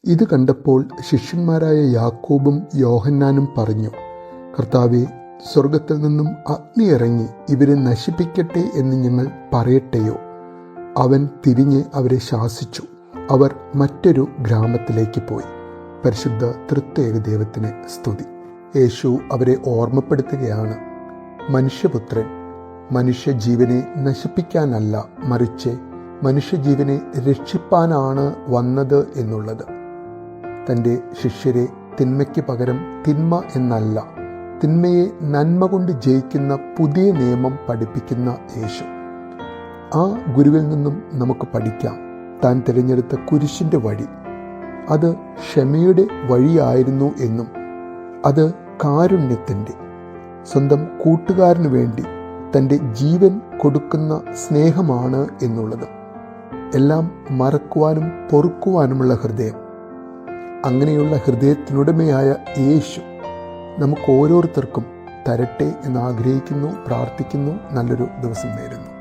ഇത് കണ്ടപ്പോൾ ശിഷ്യന്മാരായ യാക്കോബും യോഹന്നാനും പറഞ്ഞു, കർത്താവേ, സ്വർഗത്തിൽ നിന്നും അഗ്നി ഇറങ്ങി ഇവരെ നശിപ്പിക്കട്ടെ എന്ന് ഞങ്ങൾ പറയട്ടെയോ? അവൻ തിരിഞ്ഞ് അവരെ ശാസിച്ചു. അവർ മറ്റൊരു ഗ്രാമത്തിലേക്ക് പോയി. പരിശുദ്ധ തൃത്വൈക ദൈവത്തിന് സ്തുതി. യേശു അവരെ ഓർമ്മപ്പെടുത്തുകയാണ്, മനുഷ്യപുത്രൻ മനുഷ്യജീവനെ നശിപ്പിക്കാനല്ല, മറിച്ച് മനുഷ്യജീവനെ രക്ഷിപ്പാനാണ് വന്നത് എന്നുള്ളത്. തൻ്റെ ശിഷ്യരെ തിന്മയ്ക്ക് പകരം തിന്മ എന്നല്ല, തിന്മയെ നന്മ കൊണ്ട് ജയിക്കുന്ന പുതിയ നിയമം പഠിപ്പിക്കുന്ന യേശു. ആ ഗുരുവിൽ നിന്നും നമുക്ക് പഠിക്കാം. താൻ തിരഞ്ഞെടുത്ത കുരിശിൻ്റെ വഴി അത് ക്ഷമയുടെ വഴിയായിരുന്നു എന്നും അത് കാരുണ്യത്തിൻ്റെ, സ്വന്തം കൂട്ടുകാരന് വേണ്ടി തൻ്റെ ജീവൻ കൊടുക്കുന്ന സ്നേഹമാണ് എന്നുള്ളത്. എല്ലാം മറക്കുവാനും പൊറുക്കുവാനുമുള്ള ഹൃദയം. അങ്ങനെയുള്ള ഹൃദയത്തിനുടമയായ യേശു നമുക്ക് ഓരോരുത്തർക്കും തരട്ടെ എന്ന് ആഗ്രഹിക്കുന്നു, പ്രാർത്ഥിക്കുന്നു. നല്ലൊരു ദിവസം നേരുന്നു.